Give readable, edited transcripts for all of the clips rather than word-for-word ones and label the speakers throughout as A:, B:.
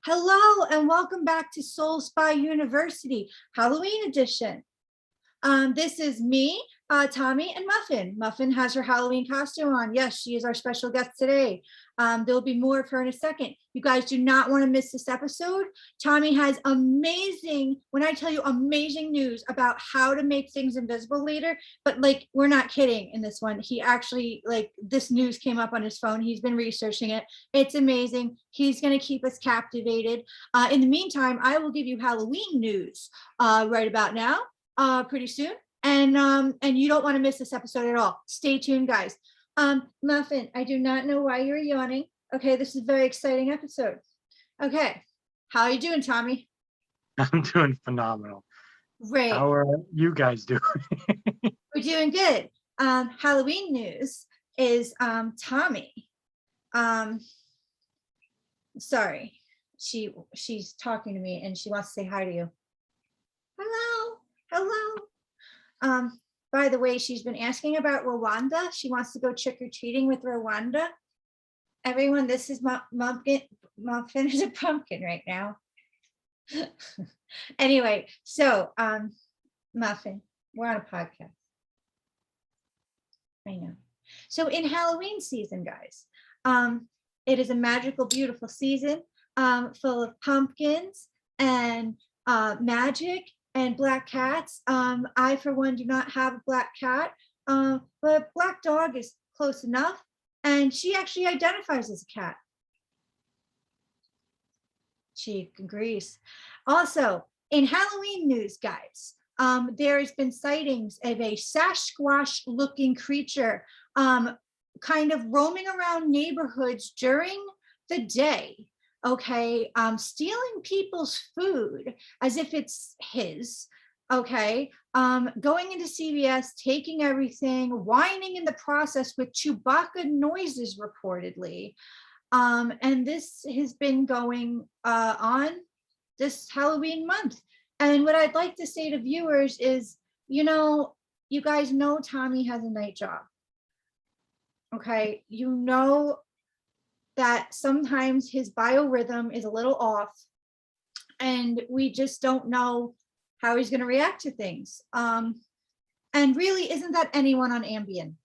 A: Hello and welcome back to Soul Spy University, Halloween edition. This is me, Tommy, and Muffin. Muffin has her Halloween costume on. Yes, she is our special guest today. There'll be more of her in a second. You guys do not want to miss this episode. Tommy has amazing, when I tell you amazing news about how to make things invisible later, but like, we're not kidding in this one. He actually, like, this news came up on his phone. He's been researching it. It's amazing. He's going to keep us captivated. In the meantime, I will give you Halloween news right about now. Pretty soon, and you don't want to miss this episode at all. Stay tuned, guys. Muffin, I do not know why you're yawning. Okay, this is a very exciting episode. Okay, how are you doing, Tommy?
B: I'm doing phenomenal.
A: Great.
B: How are you guys doing?
A: We're doing good. Halloween news is Tommy. Sorry, she's talking to me and she wants to say hi to you. Hello. By the way, she's been asking about Rwanda. She wants to go trick-or-treating with Rwanda. Everyone, this is Muffin is a pumpkin right now. Anyway, so Muffin, we're on a podcast. I know. So in Halloween season, guys, it is a magical, beautiful season full of pumpkins and magic and black cats. I, for one, do not have a black cat, but black dog is close enough. And she actually identifies as a cat. She agrees. Also, in Halloween news, guys, there has been sightings of a Sasquatch-looking creature kind of roaming around neighborhoods during the day. Okay, stealing people's food as if it's his. Okay, going into CVS, taking everything, whining in the process with Chewbacca noises reportedly. And this has been going on this Halloween month. And what I'd like to say to viewers is, you know, you guys know Tommy has a night job. Okay, you know that sometimes his biorhythm is a little off and we just don't know how he's going to react to things. And really, isn't that anyone on Ambien?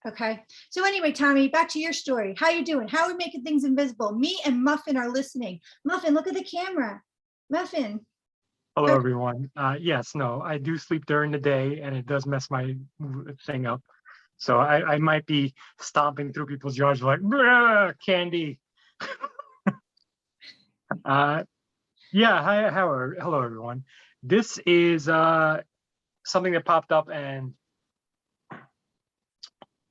A: Okay. So anyway, Tommy, back to your story. How you doing? How are we making things invisible? Me and Muffin are listening. Muffin, look at the camera. Muffin.
B: Hello, everyone. Yes, no, I do sleep during the day and it does mess my thing up. So I might be stomping through people's yards like, candy. Yeah, hello, everyone. This is something that popped up and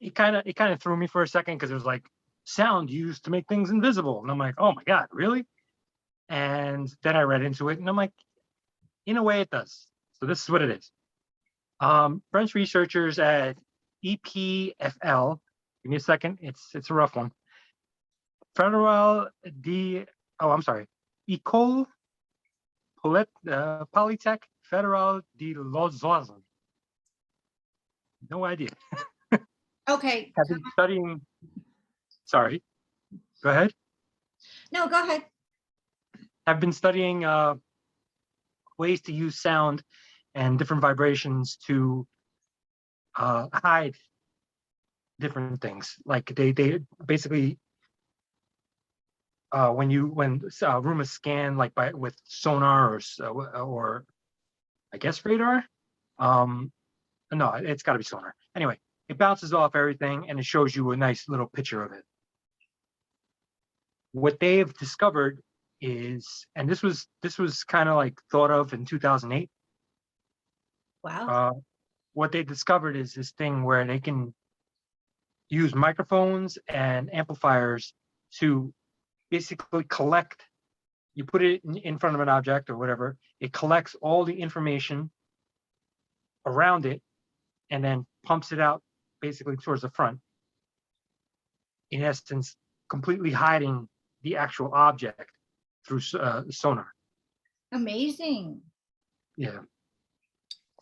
B: it kind of threw me for a second because it was like sound used to make things invisible. And I'm like, oh my God, really? And then I read into it and I'm like, in a way it does. So this is what it is. French researchers at EPFL, give me a second, it's a rough one. École Polytech Fédérale de Lausanne. No idea.
A: Okay.
B: I've been studying. Sorry. Go ahead.
A: No, go ahead.
B: I've been studying ways to use sound and different vibrations to hide different things. Like they basically when a room is scanned like with sonar or I guess radar. No, it's got to be sonar. Anyway, it bounces off everything and it shows you a nice little picture of it. What they've discovered is, and this was kind of like thought of in 2008.
A: Wow.
B: What they discovered is this thing where they can use microphones and amplifiers to basically collect. You put it in front of an object or whatever, it collects all the information around it and then pumps it out basically towards the front. In essence, completely hiding the actual object through sonar.
A: Amazing.
B: Yeah.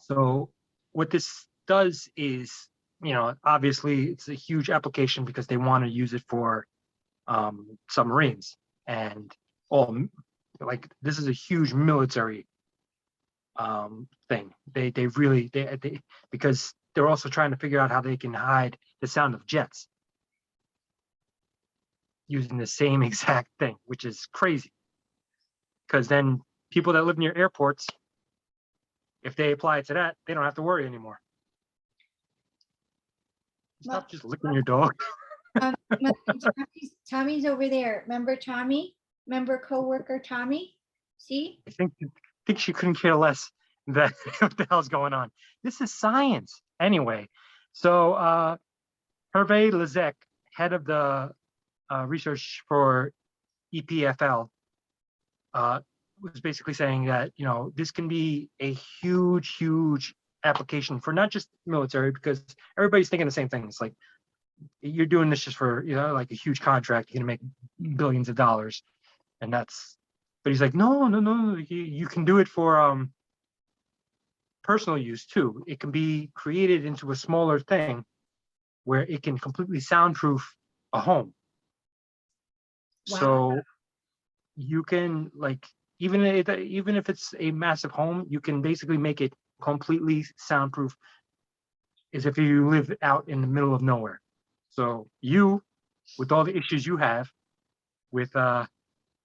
B: So what this does is, you know, obviously it's a huge application because they want to use it for submarines and all like this is a huge military thing. They really they because they're also trying to figure out how they can hide the sound of jets using the same exact thing, which is crazy. Because then people that live near airports, if they apply it to that, they don't have to worry anymore.
A: Well,
B: Stop just licking your dog.
A: Tommy's over there. Remember Tommy? Remember coworker Tommy? See?
B: I think she couldn't care less that what the hell's going on. This is science. Anyway, so Hervé Lezec, head of the research for EPFL, was basically saying that this can be a huge application for not just military, because everybody's thinking the same thing. It's like you're doing this just for like a huge contract, you're gonna make billions of dollars, and that's. But he's like, no, you can do it for personal use too. It can be created into a smaller thing where it can completely soundproof a home.
A: Wow.
B: So you can like even if it's a massive home, you can basically make it completely soundproof as if you live out in the middle of nowhere. So you, with all the issues you have with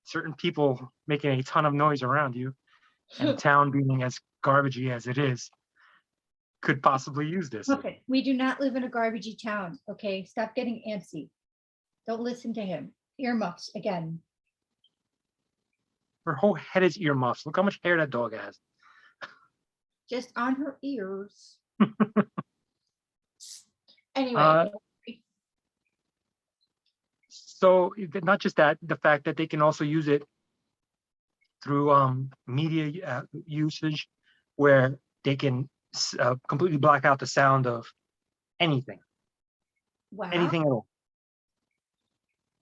B: certain people making a ton of noise around you, and town being as garbagey as it is, could possibly use this.
A: Okay, we do not live in a garbagey town. Okay, stop getting antsy. Don't listen to him. Earmuffs again.
B: Her whole head is earmuffs. Look how much hair that dog has.
A: Just on her ears. Anyway.
B: So not just that, the fact that they can also use it through media usage, where they can completely block out the sound of anything,
A: Wow.
B: anything at all.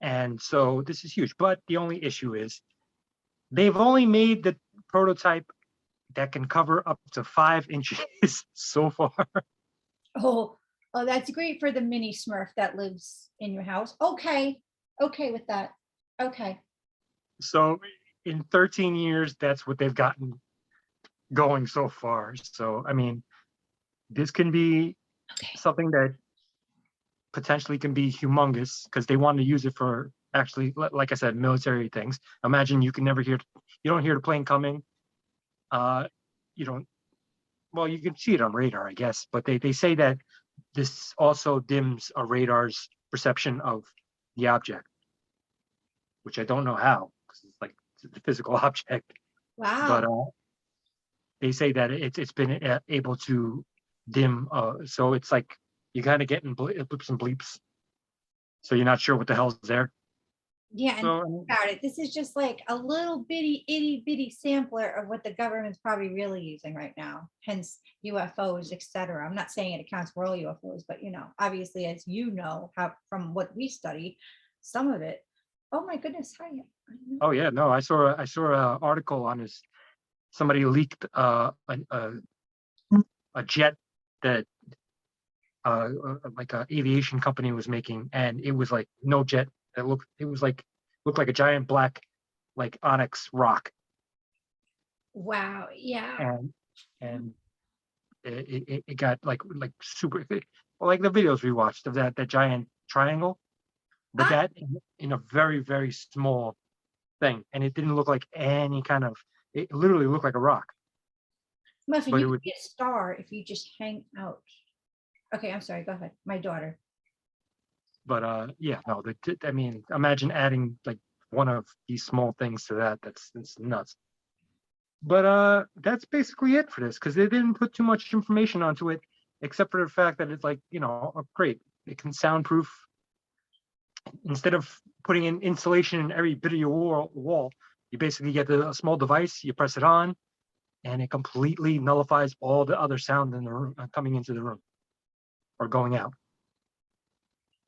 B: And so this is huge. But the only issue is they've only made the prototype that can cover up to 5 inches so far.
A: Oh, that's great for the mini Smurf that lives in your house. Okay with that. Okay.
B: So in 13 years, that's what they've gotten going so far. So, I mean, this can be something that potentially can be humongous, because they want to use it for actually, like I said, military things. Imagine you don't hear the plane coming. You don't, well, you can see it on radar, I guess, but they say that this also dims a radar's perception of the object, which I don't know how, because it's like a physical object.
A: Wow.
B: But they say that it's been able to dim, so it's like you kind of getting blips and bleeps, so you're not sure what the hell's there.
A: Yeah, and think about it. This is just like a little bitty, itty bitty sampler of what the government's probably really using right now. Hence UFOs, etc. I'm not saying it accounts for all UFOs, but obviously, as you know, how from what we study, some of it. Oh my goodness! Hi.
B: Oh yeah, no, I saw an article on this. Somebody leaked a jet that like a aviation company was making, and it was like no jet that looked like a giant black like onyx rock.
A: Wow. Yeah.
B: And it got like super, like the videos we watched of that giant triangle, but that in a very small thing, and it didn't look like any kind of, it literally looked like a rock.
A: Muffin,
B: But
A: you
B: it
A: could
B: would,
A: be a star if you just hang out. Okay, I'm sorry. Go ahead. My daughter.
B: but yeah, no, I mean, imagine adding like one of these small things to that. That's nuts. But that's basically it for this, because they didn't put too much information onto it, except for the fact that it's like, great, it can soundproof. Instead of putting in insulation in every bit of your wall, you basically get a small device, you press it on, and it completely nullifies all the other sound in the room, coming into the room or going out.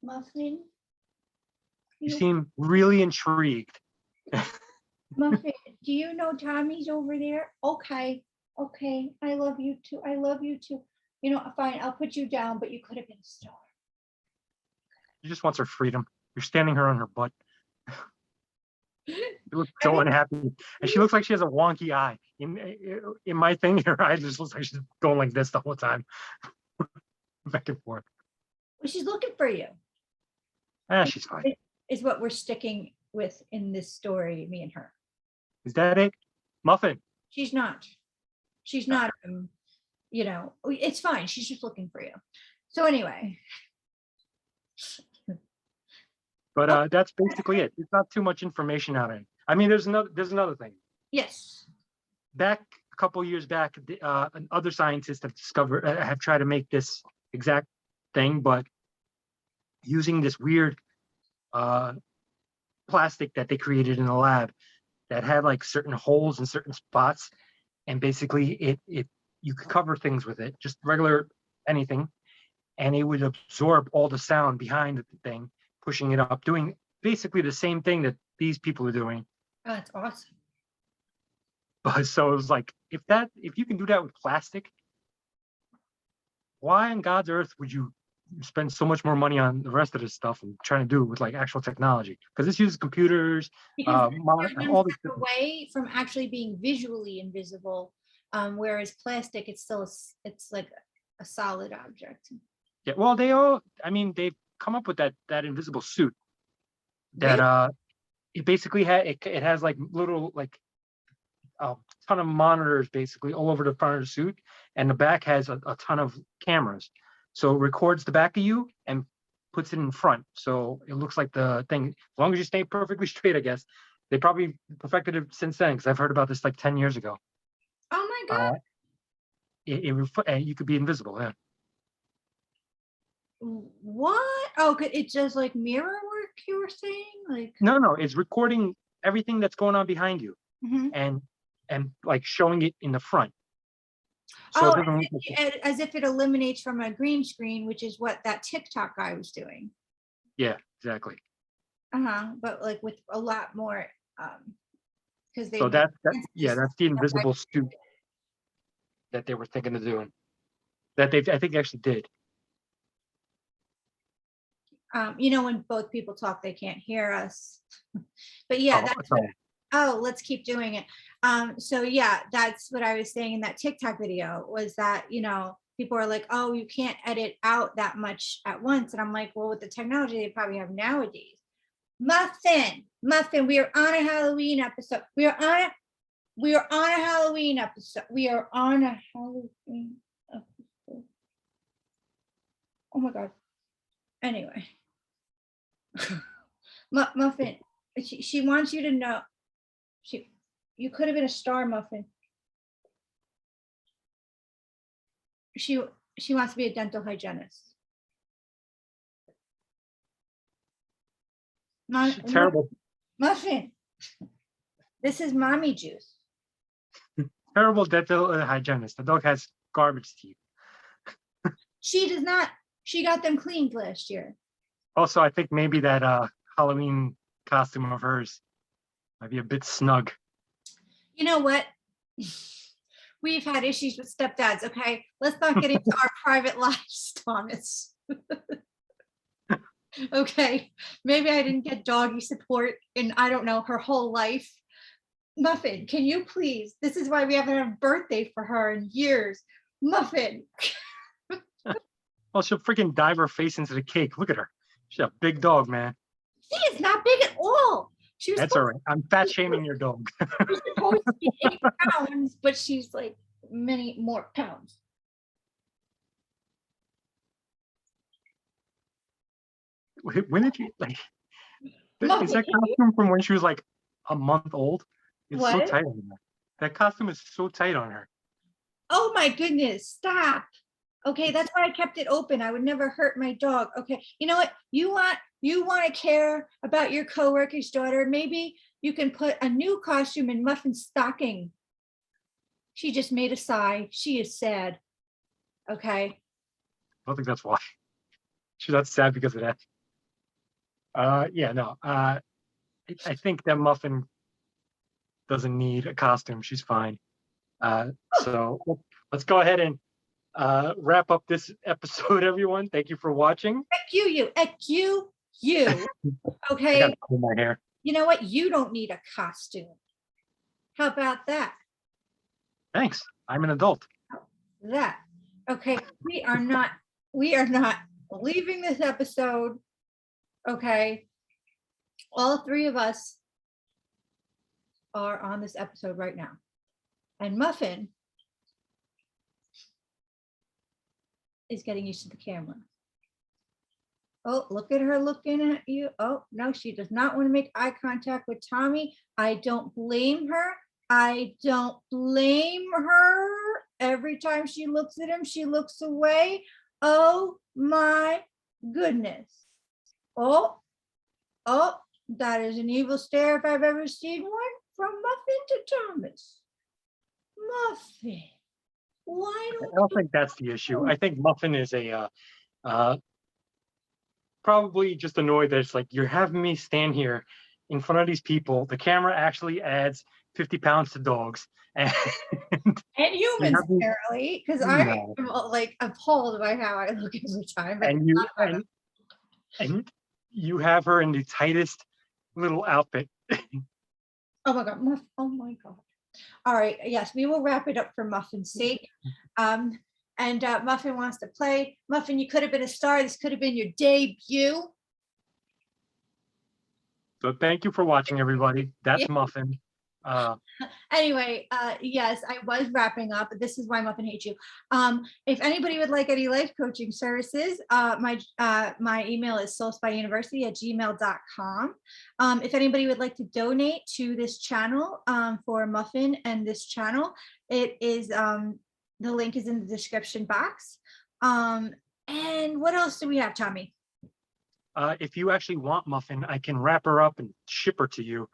A: Muffin.
B: You seem really intrigued.
A: Muffin, do you know Tommy's over there? Okay. I love you too. Fine, I'll put you down, but you could have been a star.
B: She just wants her freedom. You're standing her on her butt. She looks so unhappy, and she looks like she has a wonky eye. In my thing, her eye just looks like she's going like this the whole time, back and forth.
A: Well, she's looking for you.
B: She's fine.
A: Is what we're sticking with in this story, me and her.
B: Is that it? Muffin.
A: She's not. She's not. It's fine. She's just looking for you. So anyway.
B: But that's basically it. There's not too much information out in. I mean, there's another thing.
A: Yes.
B: Back a couple years back, other scientists have tried to make this exact thing, but using this weird plastic that they created in the lab that had like certain holes in certain spots, and basically it you could cover things with it, just regular anything, and it would absorb all the sound behind the thing, pushing it up, doing basically the same thing that these people are doing.
A: Oh, that's awesome.
B: But so it was like, if you can do that with plastic, why on God's earth would you spend so much more money on the rest of this stuff and trying to do it with like actual technology? Because this uses computers,
A: Because
B: all this
A: away from actually being visually invisible, whereas plastic, it's like a solid object.
B: Yeah, well, they've come up with that invisible suit that
A: Really?
B: it basically it has like little like a ton of monitors basically all over the front of the suit, and the back has a ton of cameras, so it records the back of you and puts it in front, so it looks like the thing, as long as you stay perfectly straight. I guess they probably perfected it since then, because I've heard about this like 10 years ago.
A: Oh my God.
B: You could be invisible. Yeah.
A: What? Oh, it's just like mirror work, you were saying? Like
B: No, it's recording everything that's going on behind you, and like showing it in the front. So it doesn't look like
A: as if it eliminates from a green screen, which is what that TikTok guy was doing.
B: Yeah, exactly.
A: But like with a lot more, because they.
B: So that's the invisible suit that they were thinking of doing. That I think actually did.
A: When both people talk, they can't hear us. But yeah, let's keep doing it. So yeah, that's what I was saying in that TikTok video, was that, people are like, oh, you can't edit out that much at once. And I'm like, well, with the technology they probably have nowadays. Muffin, we are on a Halloween episode. We are on a Halloween episode. Oh my God. Anyway. Muffin, she wants you to know, you could have been a star, Muffin. She wants to be a dental hygienist.
B: Terrible.
A: Muffin, this is mommy juice.
B: Terrible dental hygienist. The dog has garbage teeth.
A: She does not. She got them cleaned last year.
B: Also, I think maybe that Halloween costume of hers might be a bit snug.
A: You know what? We've had issues with stepdads, okay? Let's not get into our private lives, Thomas. Okay, maybe I didn't get doggy support in, I don't know, her whole life. Muffin, can you please? This is why we haven't had a birthday for her in years. Muffin.
B: Well, she'll freaking dive her face into the cake. Look at her. She's a big dog, man.
A: She is not big at all.
B: That's all right. I'm fat shaming your dog.
A: She's supposed to be 8 pounds, but she's like many more pounds.
B: When did you like? Is that costume from when she was like a month old? It's so tight on her. That costume is so tight on her.
A: Oh my goodness! Stop. Okay, that's why I kept it open. I would never hurt my dog. Okay, you know what? You want to care about your coworker's daughter. Maybe you can put a new costume in Muffin's stocking. She just made a sigh. She is sad. Okay.
B: I don't think that's why. She's not sad because of that. Yeah, no. I think that Muffin doesn't need a costume. She's fine. So let's go ahead and wrap up this episode, everyone. Thank you for watching.
A: You. Okay.
B: I gotta comb my hair.
A: You know what? You don't need a costume. How about that?
B: Thanks. I'm an adult.
A: That. Okay, we are not leaving this episode. Okay. All three of us are on this episode right now. And Muffin is getting used to the camera. Oh, look at her looking at you. Oh, no, she does not want to make eye contact with Tommy. I don't blame her. I don't blame her. Every time she looks at him, she looks away. Oh my goodness. Oh, oh, that is an evil stare if I've ever seen one. From Muffin to Thomas. Muffin, why
B: I
A: don't
B: don't
A: you?
B: think that's the issue. I think Muffin is probably just annoyed that it's like you're having me stand here in front of these people. The camera actually adds 50 pounds to dogs, and
A: And
B: you
A: humans
B: have me,
A: apparently, because I
B: no,
A: am like appalled by how I look every time. But
B: and you and you have her in the tightest little outfit.
A: oh my god, oh my god. All right, yes, we will wrap it up for Muffin's sake. Um, and Muffin wants to play. Muffin, you could have been a star. This could have been your debut.
B: So thank you for watching, everybody. That's Muffin.
A: Anyway, yes, I was wrapping up. This is why Muffin hates you. If anybody would like any life coaching services, my email is soulspyuniversity@gmail.com. If anybody would like to donate to this channel for Muffin and this channel, it is the link is in the description box. And what else do we have, Tommy?
B: If you actually want Muffin, I can wrap her up and ship her to you.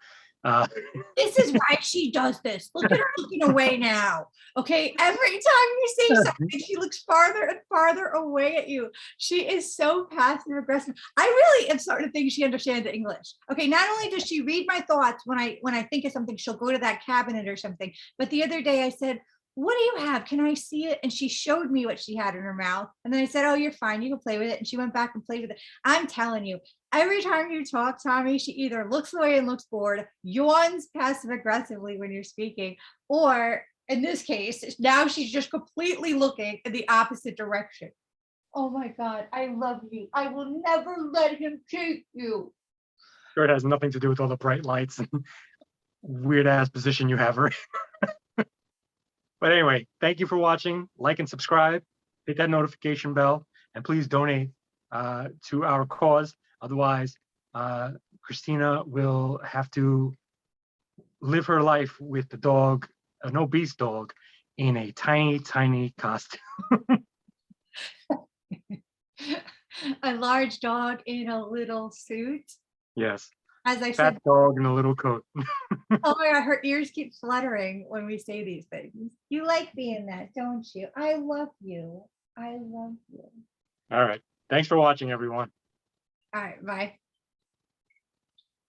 A: This is why she does this. Look at her looking away now. Okay. Every time you say something, she looks farther and farther away at you. She is so passive aggressive. I really am starting to think she understands English. Okay. Not only does she read my thoughts when I think of something, she'll go to that cabinet or something. But the other day I said, "What do you have? Can I see it?" And she showed me what she had in her mouth. And then I said, "Oh, you're fine. You can play with it." And she went back and played with it. I'm telling you, every time you talk, Tommy, she either looks away and looks bored, yawns passive aggressively when you're speaking, or in this case, now she's just completely looking in the opposite direction. Oh my God, I love you. I will never let him take you.
B: Sure, it has nothing to do with all the bright lights and weird ass position you have her in. But anyway, thank you for watching. Like and subscribe, hit that notification bell, and please donate to our cause. Otherwise, Christina will have to live her life with the dog, an obese dog, in a tiny, tiny costume.
A: A large dog in a little suit.
B: Yes.
A: As I
B: Fat
A: said,
B: dog in a little coat.
A: oh my God, her ears keep fluttering when we say these things. You like being that, don't you? I love you. I love you.
B: All right. Thanks for watching, everyone.
A: All right, bye.